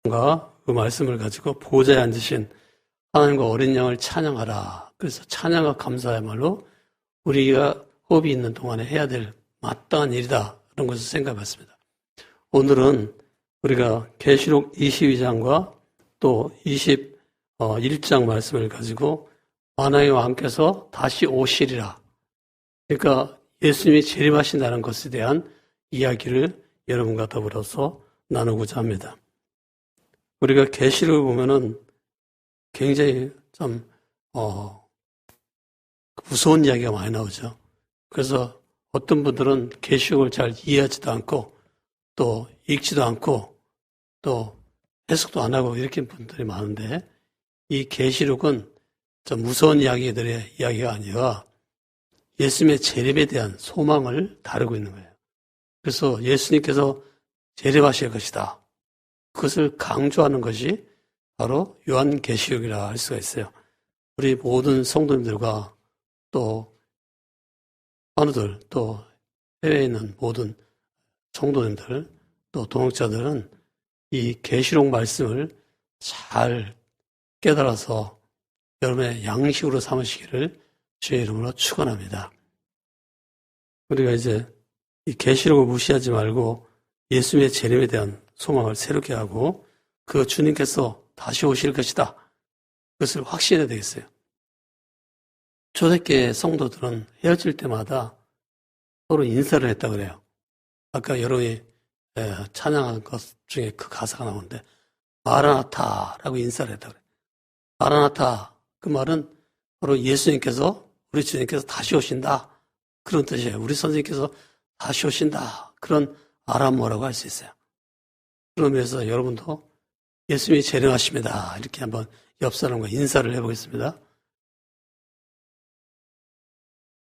그 말씀을 가지고 보좌에 앉으신 하나님과 어린 양을 찬양하라. 그래서 찬양과 감사야말로 우리가 호흡이 있는 동안에 해야 될 마땅한 일이다. 그런 것을 생각해봤습니다. 오늘은 우리가 계시록 22장과 또 21장 말씀을 가지고 만왕의 왕께서 다시 오시리라. 그러니까 예수님이 재림하신다는 것에 대한 이야기를 여러분과 더불어서 나누고자 합니다. 우리가 계시록을 보면은 굉장히 좀 무서운 이야기가 많이 나오죠. 그래서 어떤 분들은 계시록을 잘 이해하지도 않고 또 읽지도 않고 또 해석도 안 하고 이렇게 분들이 많은데, 이 계시록은 좀 무서운 이야기들의 이야기가 아니라 예수님의 재림에 대한 소망을 다루고 있는 거예요. 그래서 예수님께서 재림하실 것이다. 그것을 강조하는 것이 바로 요한계시록이라 할 수가 있어요. 우리 모든 성도님들과 또 환우들, 또 해외에 있는 모든 성도님들, 또 동역자들은 이 계시록 말씀을 잘 깨달아서 여러분의 양식으로 삼으시기를 주의 이름으로 축원합니다. 우리가 이제 이 계시록을 무시하지 말고 예수님의 재림에 대한 소망을 새롭게 하고 그 주님께서 다시 오실 것이다. 그것을 확신해야 되겠어요. 초대교회 성도들은 헤어질 때마다 서로 인사를 했다 그래요. 아까 여러분이 찬양한 것 중에 그 가사가 나오는데 마라나타라고 인사를 했다 그래요. 마라나타, 그 말은 바로 예수님께서, 우리 주님께서 다시 오신다, 그런 뜻이에요. 우리 선생님께서 다시 오신다, 그런 아람어라고 할 수 있어요. 그러면서 여러분도 예수님이 재림하십니다, 이렇게 한번 옆 사람과 인사를 해보겠습니다.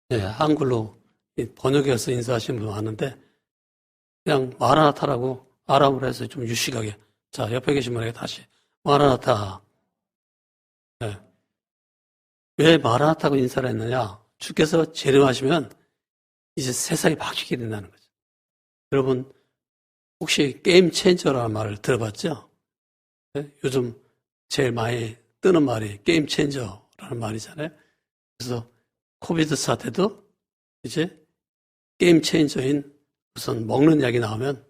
네, 한글로 번역해서 인사하시는 분 많은데 그냥 마라나타라고 아람어로 해서 좀 유식하게, 자, 옆에 계신 분에게 다시 마라나타. 네. 왜 마라나타고 인사를 했느냐? 주께서 재림하시면 이제 세상이 바뀌게 된다는 거죠. 여러분 혹시 게임 체인저라는 말을 들어봤죠? 네? 요즘 제일 많이 뜨는 말이 게임 체인저라는 말이잖아요. 그래서 코비드 사태도 이제 게임 체인저인 우선 먹는 약이 나오면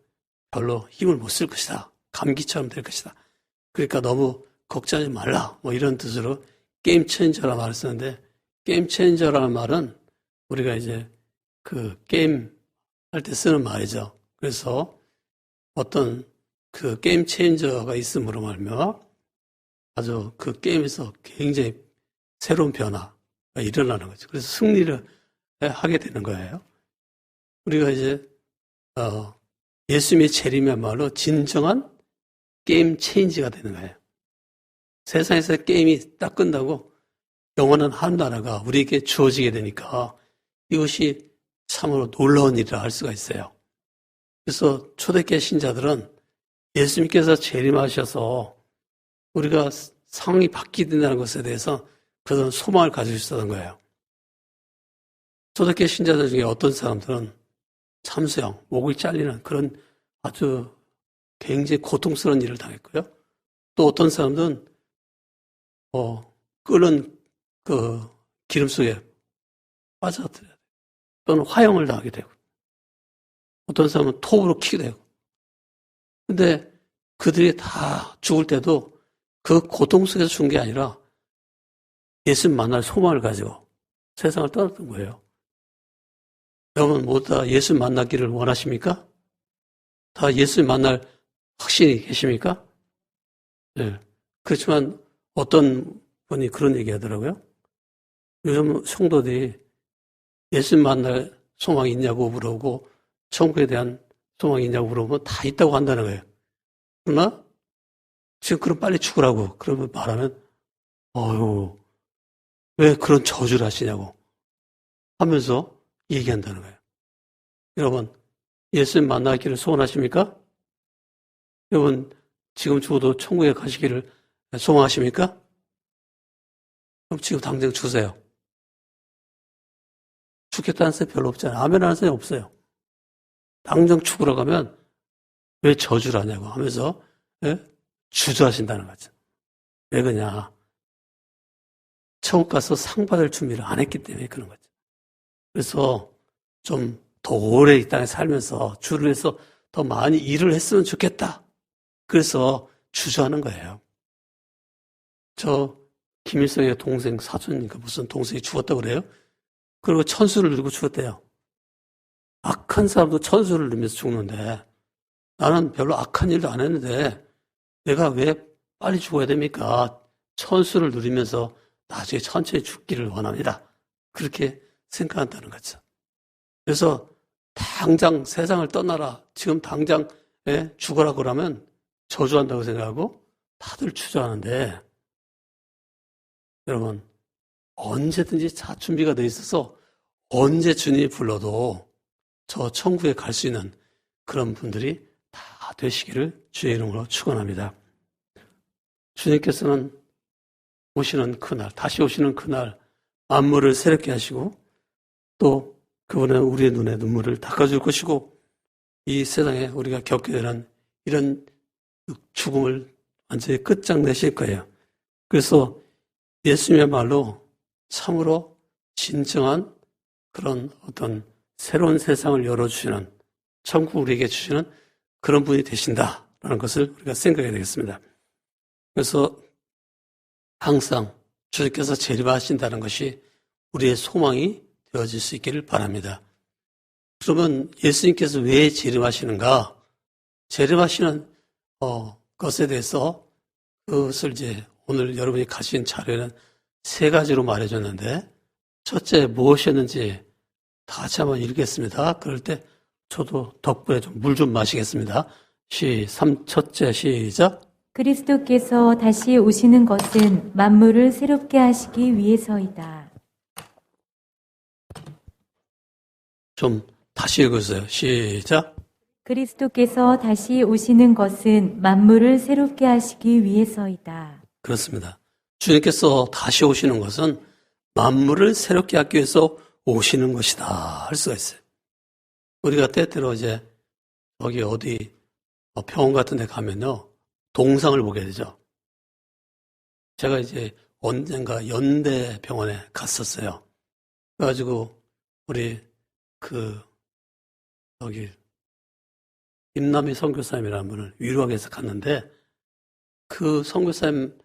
별로 힘을 못 쓸 것이다. 감기처럼 될 것이다. 그러니까 너무 걱정하지 말라. 뭐 이런 뜻으로 게임 체인저라는 말을 쓰는데, 게임 체인저라는 말은 우리가 이제 그 게임 할 때 쓰는 말이죠. 그래서 어떤 그 게임 체인저가 있음으로 말미암아 아주 그 게임에서 굉장히 새로운 변화가 일어나는 거죠. 그래서 승리를 하게 되는 거예요. 우리가 이제 예수님의 재림이야말로 진정한 게임 체인지가 되는 거예요. 세상에서 게임이 딱 끝나고 영원한 한 나라가 우리에게 주어지게 되니까 이것이 참으로 놀라운 일이라 할 수가 있어요. 그래서 초대교회 신자들은 예수님께서 재림하셔서 우리가 상황이 바뀌게 된다는 것에 대해서 그런 소망을 가지고 있었던 거예요. 초대교회 신자들 중에 어떤 사람들은 참수형, 목을 잘리는 그런 아주 굉장히 고통스러운 일을 당했고요. 또 어떤 사람들은 끓는 그 기름 속에 빠져들어야 돼요. 또는 화형을 당하게 되고, 어떤 사람은 톱으로 키게 되고. 근데 그들이 다 죽을 때도 그 고통 속에서 죽은 게 아니라 예수님 만날 소망을 가지고 세상을 떠났던 거예요. 여러분 모두 다 예수님 만나기를 원하십니까? 다 예수님 만날 확신이 계십니까? 네. 그렇지만 어떤 분이 그런 얘기 하더라고요. 요즘 성도들이 예수님 만날 소망이 있냐고 물어보고 천국에 대한 소망이 있냐고 물어보면 다 있다고 한다는 거예요. 그러나 지금 그럼 빨리 죽으라고 그러면 말하면 왜 그런 저주를 하시냐고 하면서 얘기한다는 거예요. 여러분 예수님 만나기를 소원하십니까? 여러분 지금 죽어도 천국에 가시기를 소망하십니까? 그럼 지금 당장 주세요. 죽겠다는 사람이 별로 없잖아요. 아멘 하는 사람이 없어요. 당장 죽으러 가면 왜 저주를 하냐고 하면서 주저하신다는 거죠. 왜 그러냐? 천국 가서 상 받을 준비를 안 했기 때문에 그런 거죠. 그래서 좀 더 오래 이 땅에 살면서 주를 위해서 더 많이 일을 했으면 좋겠다. 그래서 주저하는 거예요. 저 김일성의 동생 사촌이니까 무슨 동생이 죽었다고 그래요? 그리고 천수를 누르고 죽었대요. 악한 사람도 천수를 누르면서 죽는데 나는 별로 악한 일도 안 했는데 내가 왜 빨리 죽어야 됩니까? 천수를 누리면서 나중에 천천히 죽기를 원합니다. 그렇게 생각한다는 거죠. 그래서 당장 세상을 떠나라. 지금 당장 죽어라 그러면 저주한다고 생각하고 다들 주저하는데 여러분 언제든지 다 준비가 돼 있어서 언제 주님이 불러도 저 천국에 갈 수 있는 그런 분들이 다 되시기를 주의 이름으로 축원합니다. 주님께서는 오시는 그날, 다시 오시는 그날 만물을 새롭게 하시고 또 그분은 우리의 눈에 눈물을 닦아줄 것이고 이 세상에 우리가 겪게 되는 이런 죽음을 완전히 끝장내실 거예요. 그래서 예수님의 말로 참으로 진정한 그런 어떤 새로운 세상을 열어주시는 천국 우리에게 주시는 그런 분이 되신다라는 것을 우리가 생각해야 되겠습니다. 그래서 항상 주님께서 재림하신다는 것이 우리의 소망이 되어질 수 있기를 바랍니다. 그러면 예수님께서 왜 재림하시는가? 재림하시는 것에 대해서 그것을 이제 오늘 여러분이 가진 자료에는 3가지로 말해줬는데 첫째 무엇이었는지 다 같이 한번 읽겠습니다. 그럴 때 저도 덕분에 좀 물 좀 마시겠습니다. 첫째 시작. 그리스도께서 다시 오시는 것은 만물을 새롭게 하시기 위해서이다. 좀 다시 읽으세요. 시작. 그리스도께서 다시 오시는 것은 만물을 새롭게 하시기 위해서이다. 그렇습니다. 주님께서 다시 오시는 것은 만물을 새롭게 하기 위해서 오시는 것이다 할 수가 있어요. 우리가 때때로 이제 여기 어디 병원 같은 데 가면요 동상을 보게 되죠. 제가 이제 언젠가 연대병원에 갔었어요. 그래가지고 우리 여기 임남희 선교사님이라는 분을 위로하기 위해서 갔는데 그 선교사님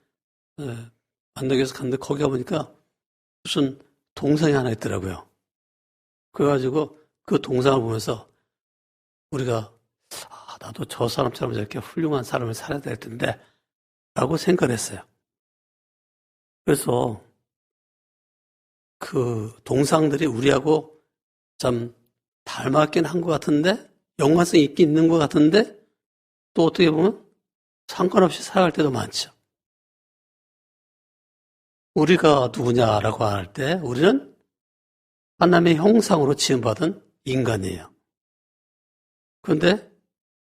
만나기 위해서 갔는데 거기 가보니까 무슨 동상이 하나 있더라고요. 그래가지고 그 동상을 보면서 우리가 나도 저 사람처럼 저렇게 훌륭한 삶을 살아야 될 텐데 라고 생각을 했어요. 그래서 그 동상들이 우리하고 참 닮았긴 한 것 같은데 연관성이 있긴 있는 것 같은데 또 어떻게 보면 상관없이 살아갈 때도 많죠. 우리가 누구냐라고 할 때 우리는 하나님의 형상으로 지음받은 인간이에요. 그런데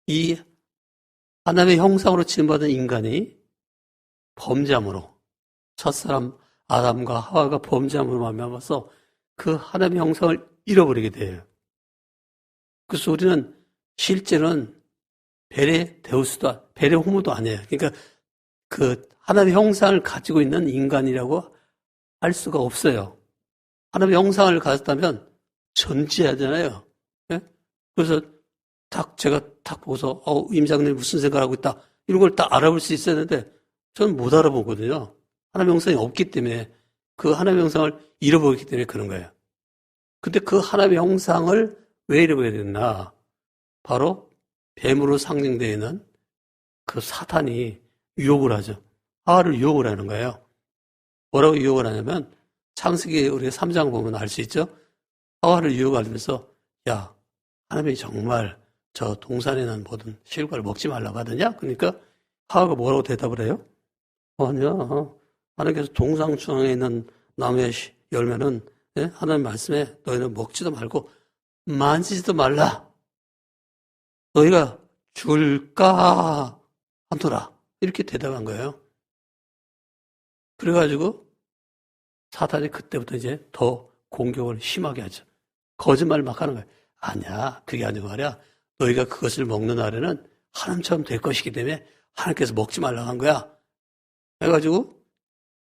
이 하나님의 형상으로 지음받은 인간이 범죄함으로 첫사람 아담과 하와가 범죄함으로 말미암아서 그 하나님의 형상을 잃어버리게 돼요. 그래서 우리는 실제로는 벨의 데우스도 벨의 호모도 아니에요. 그러니까 그 하나님의 형상을 가지고 있는 인간이라고 할 수가 없어요. 하나님의 형상을 가졌다면 전지하잖아요. 네? 그래서 제가 딱 보고서 임 장로님 무슨 생각하고 있다 이런 걸 딱 알아볼 수 있었는데 저는 못 알아보거든요. 하나님의 형상이 없기 때문에 그 하나님의 형상을 잃어버렸기 때문에 그런 거예요. 근데 그 하나님의 형상을 왜 잃어버리게 됐나? 바로 뱀으로 상징되어 있는 그 사탄이 유혹을 하죠. 하와를 유혹을 하는 거예요. 뭐라고 유혹을 하냐면 창세기 우리가 3장 보면 알 수 있죠. 하와를 유혹하면서 야 하나님이 정말 저 동산에 있는 모든 실과를 먹지 말라고 하더냐? 그러니까 하와가 뭐라고 대답을 해요? 아니야. 하나님께서 동상 중앙에 있는 나무의 열매는 하나님 말씀에 너희는 먹지도 말고 만지지도 말라. 너희가 죽을까 하더라. 이렇게 대답한 거예요. 그래가지고 사탄이 그때부터 이제 더 공격을 심하게 하죠. 거짓말을 막 하는 거예요. 아니야. 그게 아니고 말이야. 너희가 그것을 먹는 날에는 하나님처럼 될 것이기 때문에 하나님께서 먹지 말라고 한 거야. 해가지고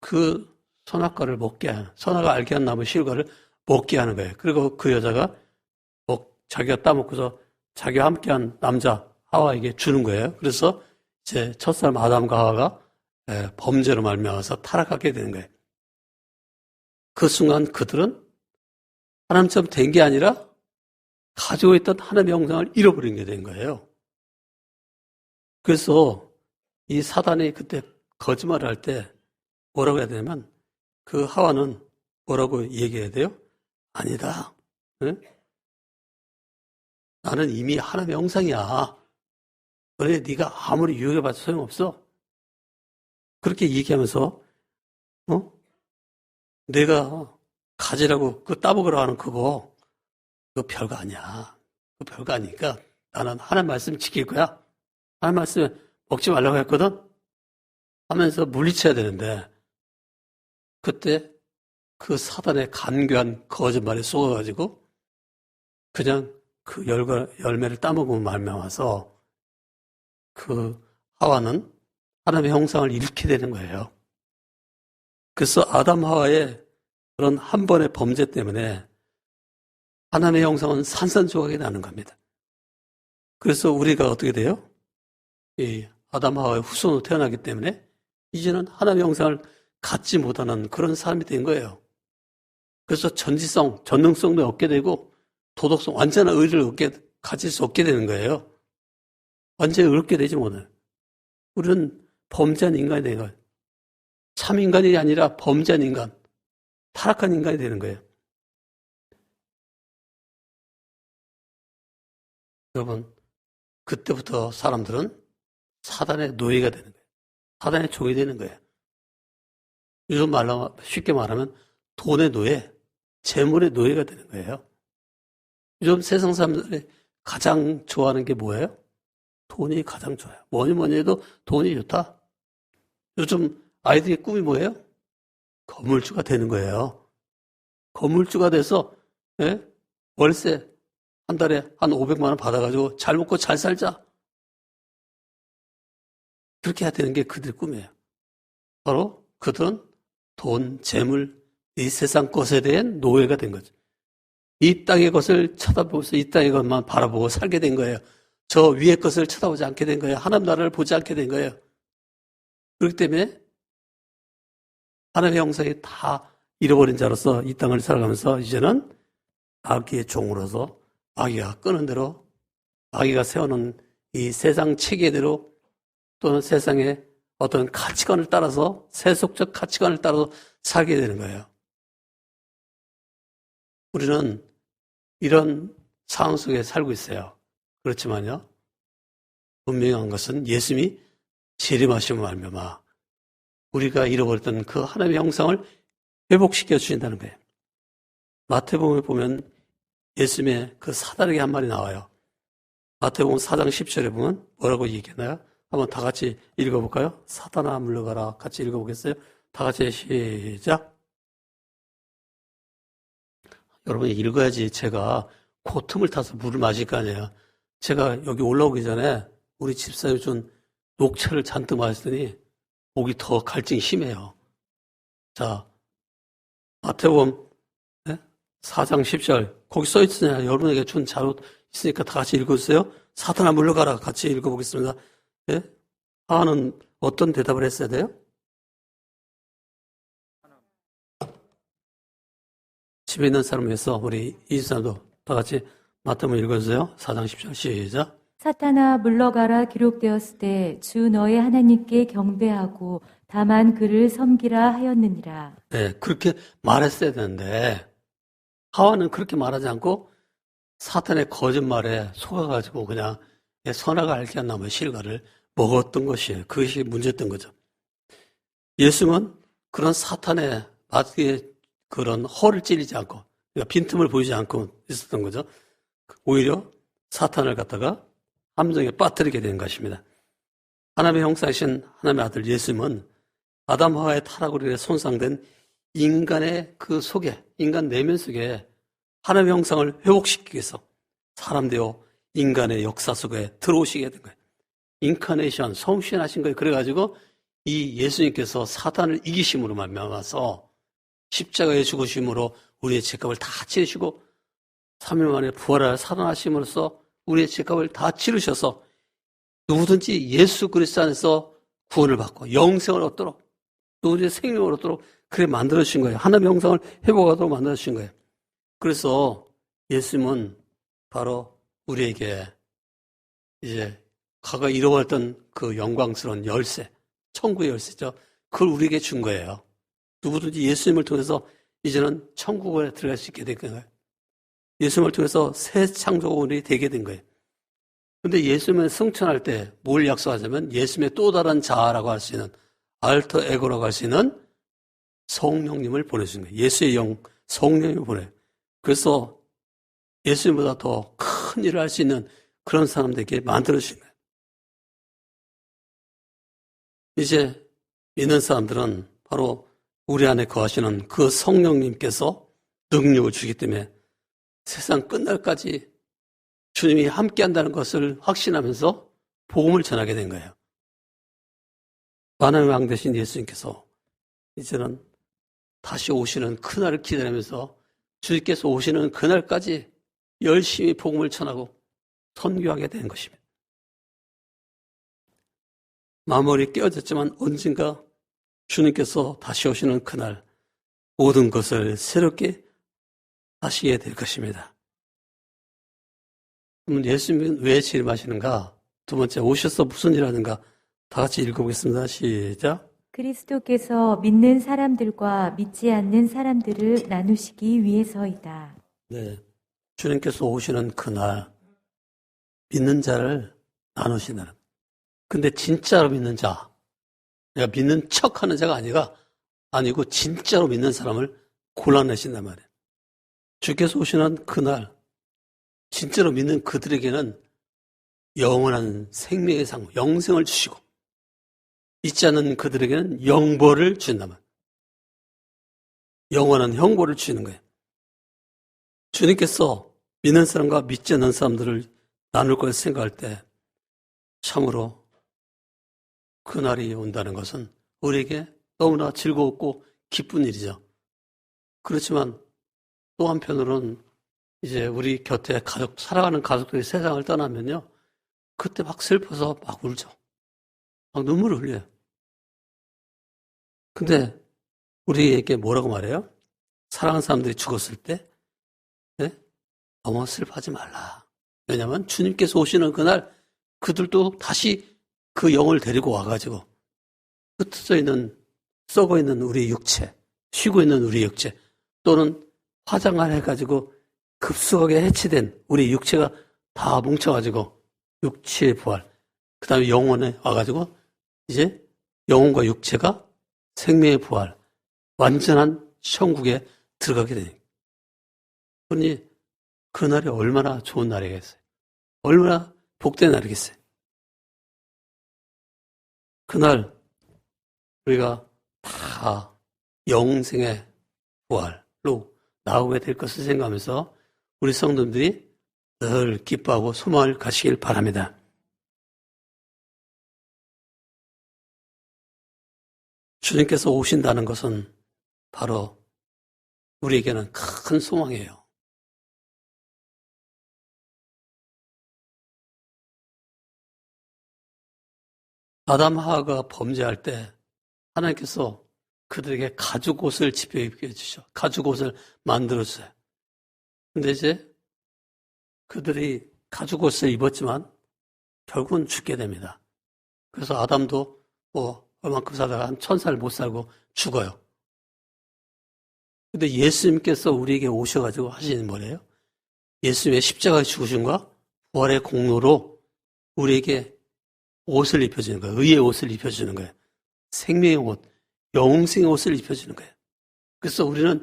그 선악과를 먹게 하는, 선악을 알게 한 나무 실과를 먹게 하는 거예요. 그리고 그 여자가 자기가 따먹고서 자기와 함께한 남자 하와에게 주는 거예요. 그래서 이제 첫사람 아담과 하와가 범죄로 말미암아서 타락하게 되는 거예요. 그 순간 그들은 하나님처럼 된 게 아니라 가지고 있던 하나님의 형상을 잃어버린 게 된 거예요. 그래서 이 사단이 그때 거짓말을 할 때 뭐라고 해야 되냐면 그 하와는 뭐라고 얘기해야 돼요? 아니다. 응? 나는 이미 하나님의 형상이야. 그래 네가 아무리 유혹해봐도 소용없어. 그렇게 얘기하면서 내가 가지라고 그 따먹으라 하는 그거 별거 아니야. 그거 별거 아니니까 나는 하나님 말씀 지킬 거야. 하나님 말씀 먹지 말라고 했거든 하면서 물리쳐야 되는데 그때 그 사단의 간교한 거짓말에 속아가지고 그냥 그 열매를 따먹으면 말미암아서 그 하와는 하나님의 형상을 잃게 되는 거예요. 그래서 아담 하와의 그런 한 번의 범죄 때문에 하나님의 형상은 산산조각이 나는 겁니다. 그래서 우리가 어떻게 돼요? 이 아담 하와의 후손으로 태어나기 때문에 이제는 하나님의 형상을 갖지 못하는 그런 사람이 된 거예요. 그래서 전지성, 전능성도 얻게 되고 도덕성, 완전한 의를 가질 수 없게 되는 거예요. 완전히 얻게 되지 못해요. 우리는 범죄한 인간이 되는 거예요. 참 인간이 아니라 범죄한 인간, 타락한 인간이 되는 거예요. 여러분, 그때부터 사람들은 사단의 노예가 되는 거예요. 사단의 종이 되는 거예요. 요즘 말로 쉽게 말하면 돈의 노예, 재물의 노예가 되는 거예요. 요즘 세상 사람들이 가장 좋아하는 게 뭐예요? 돈이 가장 좋아요. 뭐니 해도 돈이 좋다. 요즘 아이들의 꿈이 뭐예요? 건물주가 되는 거예요. 건물주가 돼서 월세 한 달에 한 500만 원 받아가지고 잘 먹고 잘 살자. 그렇게 해야 되는 게 그들의 꿈이에요. 바로 그들은 돈, 재물, 이 세상 것에 대한 노예가 된 거죠. 이 땅의 것을 쳐다보면서 이 땅의 것만 바라보고 살게 된 거예요. 저 위의 것을 쳐다보지 않게 된 거예요. 하나님 나라를 보지 않게 된 거예요. 그렇기 때문에 하나님의 형상이 다 잃어버린 자로서 이 땅을 살아가면서 이제는 마귀의 종으로서 마귀가 끄는 대로 마귀가 세우는 이 세상 체계대로 또는 세상의 어떤 가치관을 따라서 세속적 가치관을 따라서 살게 되는 거예요. 우리는 이런 상황 속에 살고 있어요. 그렇지만요. 분명한 것은 예수님이 재림하심을 말미암아 우리가 잃어버렸던 그 하나님의 형상을 회복시켜 주신다는 거예요. 마태복음에 보면 예수님의 그 사다르게 한 말이 나와요. 마태복음 4장 10절에 보면 뭐라고 얘기했나요? 한번 다 같이 읽어볼까요? 사탄아 물러가라. 같이 읽어보겠어요? 다 같이 시작. 여러분이 읽어야지 제가 그 틈을 타서 물을 마실 거 아니에요. 제가 여기 올라오기 전에 우리 집사님이 준 녹차를 잔뜩 마셨더니 목이 더 갈증이 심해요. 자, 마태복음 4장 10절 거기 써 있으냐? 여러분에게 준 자료 있으니까 다 같이 읽어주세요. 사탄아 물러가라. 같이 읽어보겠습니다. 예? 하나는 어떤 대답을 했어야 돼요? 집에 있는 사람 위해서 우리 이집사도 다 같이 마태복음 읽어주세요. 4장 10절 시작. 사탄아 물러가라 기록되었을 때 주 너의 하나님께 경배하고 다만 그를 섬기라 하였느니라. 네, 그렇게 말했어야 되는데 하와는 그렇게 말하지 않고 사탄의 거짓말에 속아가지고 그냥 선악을 알게 한 나무의 실과를 먹었던 것이에요. 그것이 문제였던 거죠. 예수는 그런 사탄의 마귀의 그런 허를 찌르지 않고 그러니까 빈틈을 보이지 않고 있었던 거죠. 오히려 사탄을 갖다가 함정에 빠뜨리게 된 것입니다. 하나님의 형상이신 하나님의 아들 예수님은 아담 하와의 타락으로 인해 손상된 인간의 그 속에, 인간 내면 속에 하나님의 형상을 회복시키기 위해서 사람 되어 인간의 역사 속에 들어오시게 된 거예요. 인카네이션, 성취하신 거예요. 그래가지고 이 예수님께서 사단을 이기심으로 말미암아서 십자가에 죽으심으로 우리의 죄값을 다 치르시고 3일 만에 부활하여 살아나심으로써 우리의 죄값을 다 치르셔서 누구든지 예수 그리스도 안에서 구원을 받고 영생을 얻도록 누구든지 생명을 얻도록 그렇게 만들어주신 거예요. 하나님의 형상을 회복하도록 만들어주신 거예요. 그래서 예수님은 바로 우리에게 이제 과거 잃어버렸던 그 영광스러운 열쇠, 천국의 열쇠죠. 그걸 우리에게 준 거예요. 누구든지 예수님을 통해서 이제는 천국에 들어갈 수 있게 된 거예요. 예수님을 통해서 새 창조물이 되게 된 거예요. 근데 예수님을 승천할 때 뭘 약속하자면 예수님의 또 다른 자아라고 할 수 있는 알터 에고라고 할 수 있는 성령님을 보내주신 거예요. 예수의 영, 성령님을 보내요. 그래서 예수님보다 더 큰 일을 할 수 있는 그런 사람들에게 만들어주신 거예요. 이제 믿는 사람들은 바로 우리 안에 거하시는 그 성령님께서 능력을 주기 때문에 세상 끝날까지 주님이 함께 한다는 것을 확신하면서 복음을 전하게 된 거예요. 만왕의 왕 되신 예수님께서 이제는 다시 오시는 그날을 기다리면서 주님께서 오시는 그날까지 열심히 복음을 전하고 선교하게 된 것입니다. 마무리 깨어졌지만 언젠가 주님께서 다시 오시는 그날 모든 것을 새롭게 하시게 될 것입니다. 그러면 예수님은 왜 재림하시는가? 두 번째, 오셔서 무슨 일 하는가? 다 같이 읽어보겠습니다. 시작. 그리스도께서 믿는 사람들과 믿지 않는 사람들을 나누시기 위해서이다. 네, 주님께서 오시는 그날 믿는 자를 나누신다는. 근데 진짜로 믿는 자, 내가 믿는 척하는 자가 아니고 진짜로 믿는 사람을 골라내신단 말이에요. 주께서 오시는 그날 진짜로 믿는 그들에게는 영원한 생명의 상, 영생을 주시고 믿지 않는 그들에게는 영벌을 주신단 말이에요. 영원한 형벌을 주시는 거예요. 주님께서 믿는 사람과 믿지 않는 사람들을 나눌 걸 생각할 때 참으로 그날이 온다는 것은 우리에게 너무나 즐거웠고 기쁜 일이죠. 그렇지만 또 한편으로는 이제 우리 곁에 살아가는 가족들이 세상을 떠나면요. 그때 막 슬퍼서 막 울죠. 막 눈물을 흘려요. 근데 우리에게 뭐라고 말해요? 사랑하는 사람들이 죽었을 때 너무 슬퍼하지 말라. 왜냐하면 주님께서 오시는 그날 그들도 다시 그 영을 데리고 와가지고 흩어져 있는 썩어 있는 우리 육체, 쉬고 있는 우리 육체 또는 화장을 해가지고 급속하게 해치된 우리 육체가 다 뭉쳐가지고 육체의 부활, 그 다음에 영혼에 와가지고 이제 영혼과 육체가 생명의 부활, 완전한 천국에 들어가게 되는. 그러니 그날이 얼마나 좋은 날이겠어요. 얼마나 복된 날이겠어요. 그날 우리가 다 영생의 부활로 나오게 될 것을 생각하면서 우리 성도들이 늘 기뻐하고 소망을 가시길 바랍니다. 주님께서 오신다는 것은 바로 우리에게는 큰 소망이에요. 아담 하와가 범죄할 때 하나님께서 그들에게 가죽옷을 집혀 입게 해주셔. 가죽옷을 만들어주세요. 근데 이제 그들이 가죽옷을 입었지만 결국은 죽게 됩니다. 그래서 아담도 얼만큼 살다가 한 1000살 못 살고 죽어요. 근데 예수님께서 우리에게 오셔가지고 하시는 뭐래요? 예수님의 십자가의 죽으심과 부활의 공로로 우리에게 옷을 입혀주는 거예요. 의의 옷을 입혀주는 거예요. 생명의 옷, 영생의 옷을 입혀주는 거예요. 그래서 우리는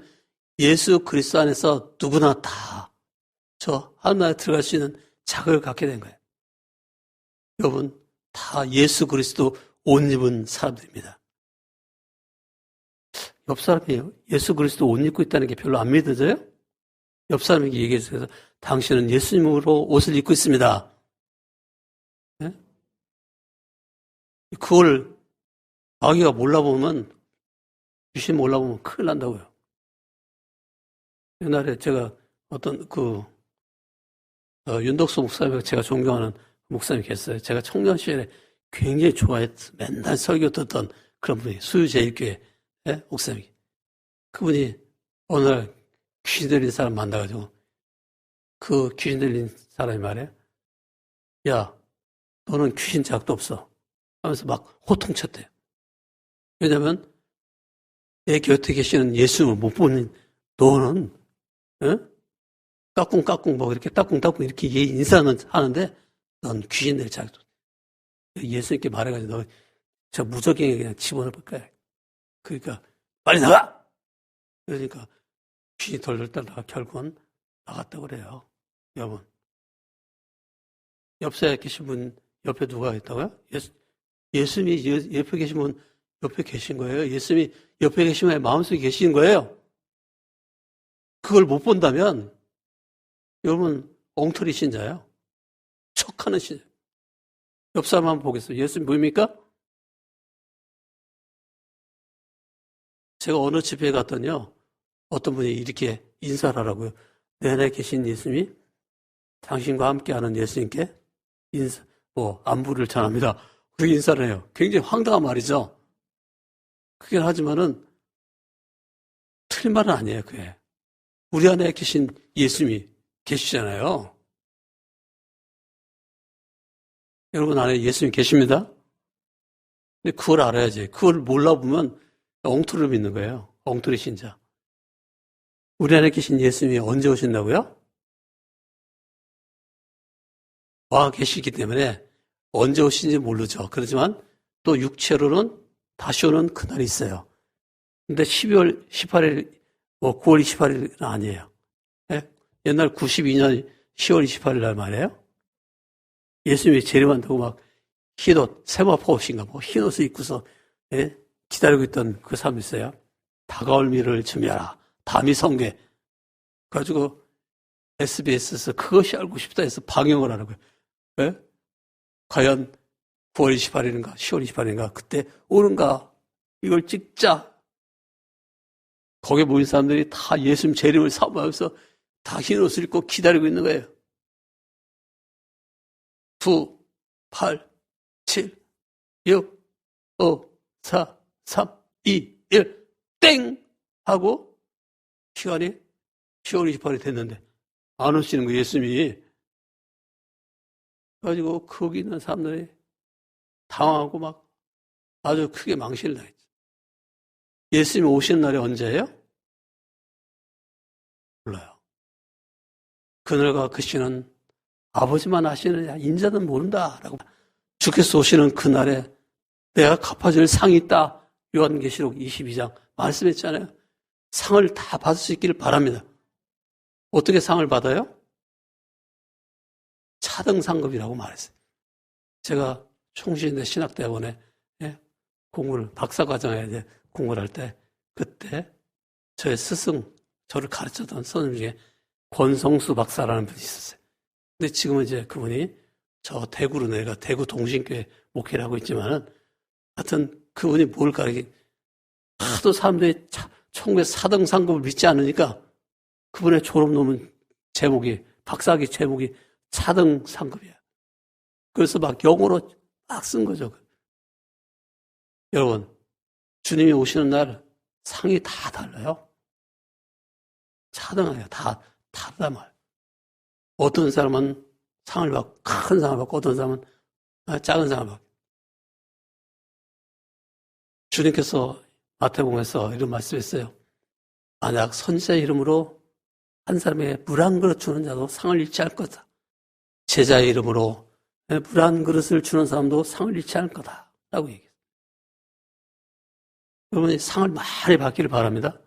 예수 그리스도 안에서 누구나 다 저 하나님에 들어갈 수 있는 자격을 갖게 된 거예요. 여러분, 다 예수 그리스도 옷 입은 사람들입니다. 옆 사람이 예수 그리스도 옷 입고 있다는 게 별로 안 믿어져요? 옆 사람에게 얘기해서 당신은 예수님으로 옷을 입고 있습니다. 네? 그걸 아기가 몰라보면, 귀신 몰라보면 큰일 난다고요. 옛날에 제가 어떤 윤덕수 목사님, 제가 존경하는 목사님이 계셨어요. 제가 청년 시절에 굉장히 좋아했, 맨날 설교 듣던 그런 분이, 수유제일교회 목사님. 그분이 어느 날 귀신 들린 사람 만나가지고, 그 귀신 들린 사람이 말해, 야, 너는 귀신 자각도 없어. 하면서 막 호통쳤대요. 왜냐면, 내 곁에 계시는 예수님을 못 보는 너는, 까꿍까꿍 뭐 이렇게 따꿍따꿍 이렇게 인사는 하는데, 넌 귀신 될 자격도 없어. 예수님께 말해가지고, 너 저 무적행에 그냥 집어넣을 거야. 그러니까, 빨리 나가! 그러니까, 귀신이 덜덜 떨다가 결국은 나갔다고 그래요. 여러분. 옆에 계신 분, 옆에 누가 있다고요? 예수님이 옆에 계신 분, 옆에 계신 거예요. 예수님이 옆에 계시면 마음속에 계신 거예요. 그걸 못 본다면, 여러분, 엉터리 신자예요. 척하는 신자. 옆 사람 한번 보겠어요. 예수님 보입니까? 제가 어느 집회에 갔더니요, 어떤 분이 이렇게 인사를 하라고요. 내 안에 계신 예수님이 당신과 함께하는 예수님께 안부를 전합니다. 그렇게 인사를 해요. 굉장히 황당한 말이죠. 그긴 하지만은 틀린 말은 아니에요. 그게 우리 안에 계신 예수님이 계시잖아요. 여러분 안에 예수님 계십니다. 근데 그걸 알아야지. 그걸 몰라보면 엉터리를 믿는 거예요. 엉터리 신자. 우리 안에 계신 예수님이 언제 오신다고요? 와 계시기 때문에 언제 오신지 모르죠. 그렇지만 또 육체로는 다시 오는 그날이 있어요. 근데 12월 18일, 9월 28일은 아니에요. 네? 옛날 92년 10월 28일 날 말이에요. 예수님이 재림한다고 막 흰옷, 세마포 옷인가 뭐 흰옷을 입고서 기다리고 있던 그 사람이 있어요. 다가올 미를 준비하라. 다미 성계. 그래가지고 SBS에서 그것이 알고 싶다 해서 방영을 하는 거예요. 네? 과연 9월 28일인가 10월 28일인가 그때 오는가 이걸 찍자. 거기에 모인 사람들이 다 예수님 재림을 사모하면서 다 흰옷을 입고 기다리고 있는 거예요. 9, 8, 7, 6, 5, 4, 3, 2, 1, 땡! 하고 시간이 10월 28일이 됐는데 안 오시는 거예요, 예수님이. 그래가지고 거기 있는 사람들이 당황하고 막 아주 크게 망신을 당했죠. 예수님이 오시는 날이 언제예요? 몰라요. 그날과 그 시는 아버지만 아시느냐, 인자는 모른다라고. 주께서 오시는 그날에 내가 갚아줄 상이 있다. 요한계시록 22장 말씀했잖아요. 상을 다 받을 수 있기를 바랍니다. 어떻게 상을 받아요? 차등상급이라고 말했어요. 제가 총신대 신학대학원에 공부를, 박사과정에 공부를 할 때, 그때 저의 스승, 저를 가르쳤던 선생님 중에 권성수 박사라는 분이 있었어요. 근데 지금은 이제 그분이 저 대구로 내가 대구 동신교회 목회를 하고 있지만은, 하여튼 그분이 뭘 가르치, 하도 사람들이 총회 4등 상급을 믿지 않으니까 그분의 졸업 논문 제목이, 박사학위 제목이 4등 상급이야. 그래서 막 영어로 막 쓴 거죠. 여러분, 주님이 오시는 날 상이 다 달라요. 차등하게 다 다르단 말이에요. 어떤 사람은 상을 받고, 큰 상을 받고, 어떤 사람은 작은 상을 받고. 주님께서 마태복음에서 이런 말씀했어요. 만약 선지자 이름으로 한 사람에게 물 한 그릇 주는 자도 상을 잃지 않을 거다. 제자의 이름으로 물 한 그릇을 주는 사람도 상을 잃지 않을 거다. 라고 얘기했어요. 여러분이 상을 많이 받기를 바랍니다.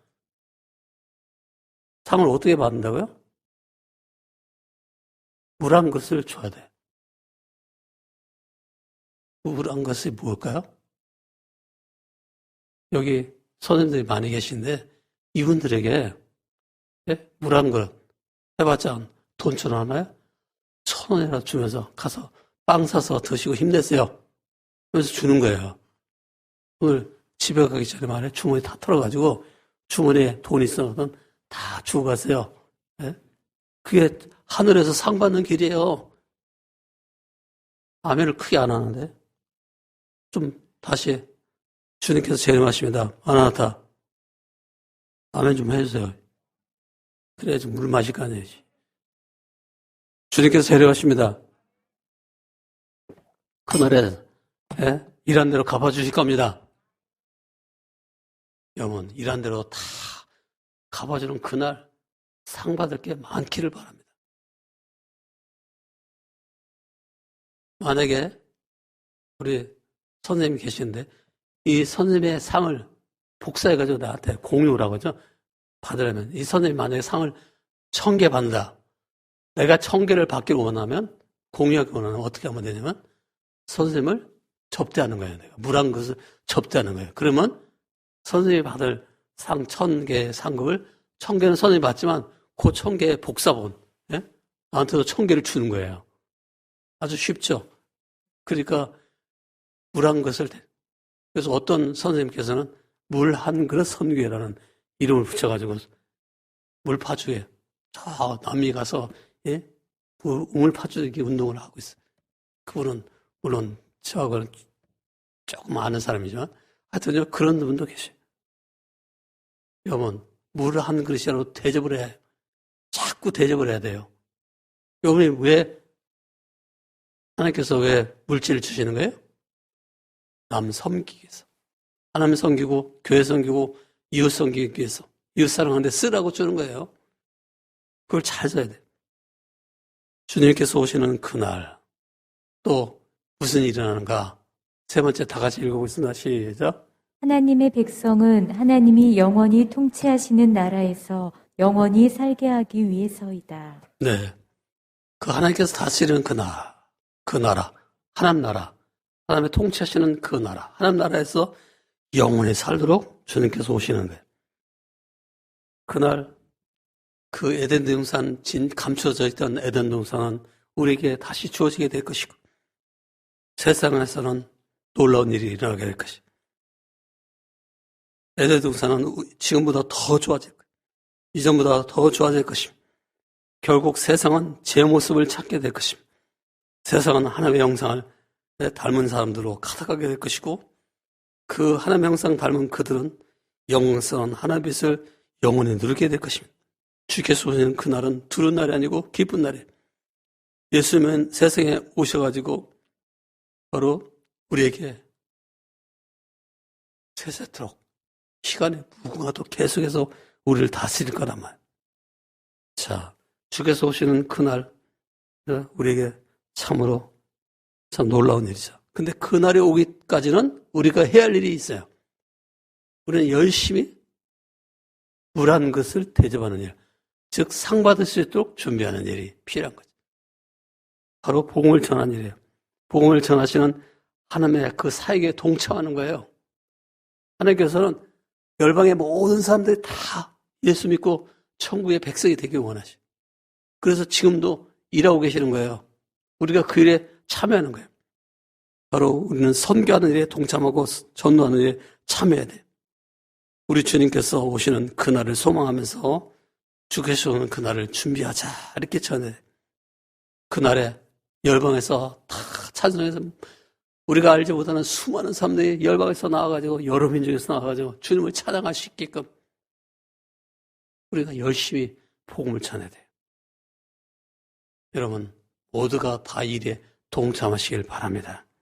상을 어떻게 받는다고요? 물 한 그릇을 줘야 돼. 물 한 그릇이 무엇일까요? 여기 선생님들이 많이 계신데 이분들에게 물 한 그릇 해봤자 돈 1,000원 하나요? 1,000원이라도 주면서 가서 빵 사서 드시고 힘내세요. 그래서 주는 거예요. 오늘 집에 가기 전에 말해 주머니 다 털어가지고 주머니에 돈 있어든 다 주고 가세요. 예? 그게 하늘에서 상 받는 길이에요. 아멘을 크게 안 하는데 좀 다시 주님께서 재림하십니다. 마라나타 아멘 좀 해주세요. 그래야지 물 마실 거 아니에요. 주님께서 재림하십니다. 그날에 일한 대로 갚아주실 겁니다. 여러분 일한 대로 다 갚아주는 그날 상 받을 게 많기를 바랍니다. 만약에 우리 선생님이 계시는데 이 선생님의 상을 복사해가지고 나한테 공유라고 하죠. 받으려면 이 선생님이 만약에 상을 1000개 받는다. 내가 1000개를 받기를 원하면 공유하기 원하면 어떻게 하면 되냐면 선생님을 접대하는 거예요. 내가 물 한 것을 접대하는 거예요. 그러면 선생님이 받을 상 1000개 상급을 1000개는 선생님이 받지만 그 1000개의 복사본 나한테도 1000개를 주는 거예요. 아주 쉽죠. 그러니까 물 한 것을 그래서 어떤 선생님께서는 물 한 그릇 선교회라는 이름을 붙여가지고 물 파주에 저 남미 가서 우물 파주기 운동을 하고 있어요. 그분은 물론 저하고는 조금 아는 사람이지만 하여튼 그런 분도 계셔요. 여러분 물 한 그릇이라도 대접을 해야 해요. 자꾸 대접을 해야 돼요. 여러분이 하나님께서 왜 물질을 주시는 거예요? 남 섬기기 위해서. 하나님 섬기고 교회 섬기고 이웃 섬기기 위해서. 이웃 사랑하는데 쓰라고 주는 거예요. 그걸 잘 써야 돼요. 주님께서 오시는 그날 또 무슨 일이 일어나는가? 세 번째 다 같이 읽어보겠습니다. 시작. 하나님의 백성은 하나님이 영원히 통치하시는 나라에서 영원히 살게 하기 위해서이다. 네. 그 하나님께서 다스리는 그 나라, 하나님 나라, 하나님의 통치하시는 그 나라, 하나님 나라에서 영원히 살도록 주님께서 오시는 거예요. 그날 그 에덴 동산 감춰져 있던 에덴 동산은 우리에게 다시 주어지게 될 것이고 세상에서는 놀라운 일이 일어나게 될 것이고 에덴 동산은 지금보다 더 좋아질 거예요. 이전보다 더 좋아질 것입니다. 결국 세상은 제 모습을 찾게 될 것입니다. 세상은 하나님의 형상을 닮은 사람들로 가득하게 될 것이고 그 하나님의 형상 닮은 그들은 영성한 하나님의 빛을 영원히 누리게 될 것입니다. 주께서 오시는 그날은 두려운 날이 아니고 기쁜 날이에요. 예수님은 세상에 오셔가지고 바로 우리에게 세세토록 시간의 무궁화도 계속해서 우리를 다스릴 거란 말이에요. 자, 주께서 오시는 그날 우리에게 참으로 참 놀라운 일이죠. 근데 그날이 오기까지는 우리가 해야 할 일이 있어요. 우리는 열심히 물 한 것을 대접하는 일, 즉 상 받을 수 있도록 준비하는 일이 필요한 거죠. 바로 복음을 전하는 일이에요. 복음을 전하시는 하나님의 그 사역에 동참하는 거예요. 하나님께서는 열방의 모든 사람들이 다 예수 믿고 천국의 백성이 되길 원하시죠. 그래서 지금도 일하고 계시는 거예요. 우리가 그 일에 참여하는 거예요. 바로 우리는 선교하는 일에 동참하고 전도하는 일에 참여해야 돼요. 우리 주님께서 오시는 그날을 소망하면서 주께서 오는 그날을 준비하자 이렇게 전해요. 그날에 열방에서 다 찬송해서 우리가 알지 못하는 수많은 사람들이 열방에서 나와가지고 여러 민족에서 나와가지고 주님을 찬양할 수 있게끔 우리가 열심히 복음을 전해야 돼요. 여러분 모두가 다 일에 동참하시길 바랍니다.